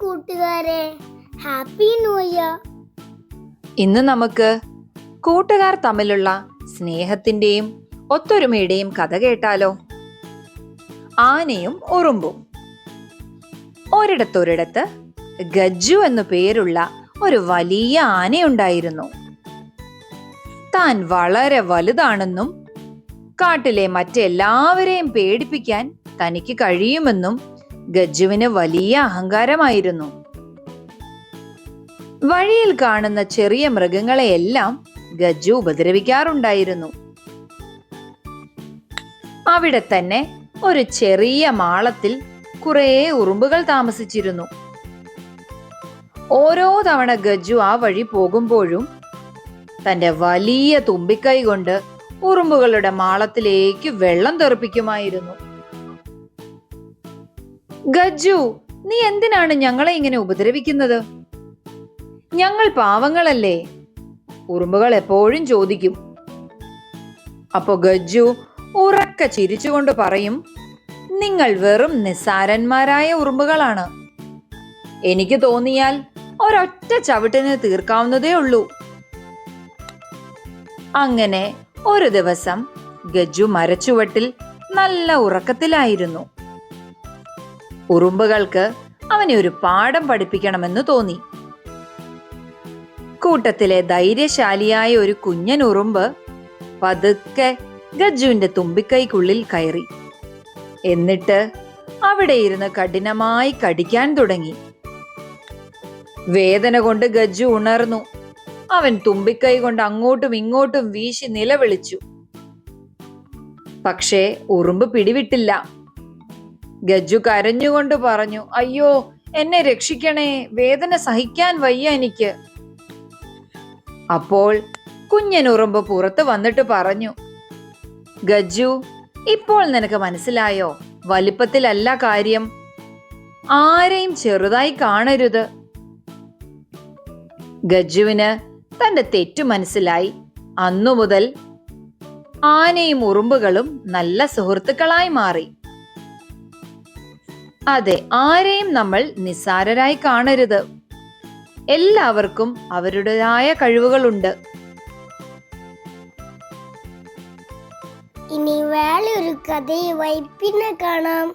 കൂട്ടുകാരെ, happy new year. ഇന്ന് നമുക്ക് കൂട്ടുകാർ തമ്മിലുള്ള സ്നേഹത്തിന്റെയും ഒത്തൊരുമയുടെയും കഥ കേട്ടാലോ? ആനയും ഉറുമ്പും. ഒരിടത്തൊരിടത്ത് ഗജ്ജു എന്നു പേരുള്ള ഒരു വലിയ ആനയുണ്ടായിരുന്നു. താൻ വളരെ വലുതാണെന്നും കാട്ടിലെ മറ്റെല്ലാവരെയും പേടിപ്പിക്കാൻ തനിക്ക് കഴിയുമെന്നും ഗജ്ജുവിന് വലിയ അഹങ്കാരമായിരുന്നു. വഴിയിൽ കാണുന്ന ചെറിയ മൃഗങ്ങളെയെല്ലാം ഗജ്ജു ഉപദ്രവിക്കാറുണ്ടായിരുന്നു. അവിടെ തന്നെ ഒരു ചെറിയ മാളത്തിൽ കുറേ ഉറുമ്പുകൾ താമസിച്ചിരുന്നു. ഓരോ തവണ ഗജ്ജു ആ വഴി പോകുമ്പോഴും തന്റെ വലിയ തുമ്പിക്കൈ കൊണ്ട് ഉറുമ്പുകളുടെ മാളത്തിലേക്ക് വെള്ളം തെറിപ്പിക്കുമായിരുന്നു. ഗജ്ജു, നീ എന്തിനാണ് ഞങ്ങളെ ഇങ്ങനെ ഉപദ്രവിക്കുന്നത്? ഞങ്ങൾ പാവങ്ങളല്ലേ? ഉറുമ്പുകൾ എപ്പോഴും ചോദിക്കും. അപ്പോ ഗജ്ജു ഉറക്കെ ചിരിച്ചുകൊണ്ട് പറയും, നിങ്ങൾ വെറും നിസ്സാരന്മാരായ ഉറുമ്പുകളാണ്. എനിക്ക് തോന്നിയാൽ ഒരൊറ്റ ചവിട്ടിന് തീർക്കാവുന്നതേ ഉള്ളൂ. അങ്ങനെ ഒരു ദിവസം ഗജ്ജു മരച്ചുവട്ടിൽ നല്ല ഉറക്കത്തിലായിരുന്നു. ഉറുമ്പുകൾക്ക് അവനെ ഒരു പാഠം പഠിപ്പിക്കണമെന്ന് തോന്നി. കൂട്ടത്തിലെ ധൈര്യശാലിയായ ഒരു കുഞ്ഞൻ ഉറുമ്പ് പതുക്കെ ഗജ്ജുവിന്റെ തുമ്പിക്കൈക്കുള്ളിൽ കയറി. എന്നിട്ട് അവിടെ ഇരുന്ന് കഠിനമായി കടിക്കാൻ തുടങ്ങി. വേദന കൊണ്ട് ഗജ്ജു ഉണർന്നു. അവൻ തുമ്പിക്കൈ കൊണ്ട് അങ്ങോട്ടും ഇങ്ങോട്ടും വീശി നിലവിളിച്ചു. പക്ഷേ ഉറുമ്പ് പിടിവിട്ടില്ല. ഗജ്ജു കരഞ്ഞുകൊണ്ട് പറഞ്ഞു, അയ്യോ, എന്നെ രക്ഷിക്കണേ, വേദന സഹിക്കാൻ വയ്യ എനിക്ക്. അപ്പോൾ കുഞ്ഞൻ ഉറുമ്പ് പുറത്ത് വന്നിട്ട് പറഞ്ഞു, ഗജ്ജു, ഇപ്പോൾ നിനക്ക് മനസ്സിലായോ? വലിപ്പത്തിലല്ല കാര്യം. ആരെയും ചെറുതായി കാണരുത്. ഗജ്ജുവിന് തന്റെ തെറ്റു മനസ്സിലായി. അന്നു മുതൽ ആനയും ഉറുമ്പുകളും നല്ല സുഹൃത്തുക്കളായി മാറി. അതെ, ആരെയും നമ്മൾ നിസ്സാരരായി കാണരുത്. എല്ലാവർക്കും അവരുടേതായ കഴിവുകളുണ്ട്. ഇനി വേറെ ഒരു കഥയുമായി പിന്നെ കാണാം.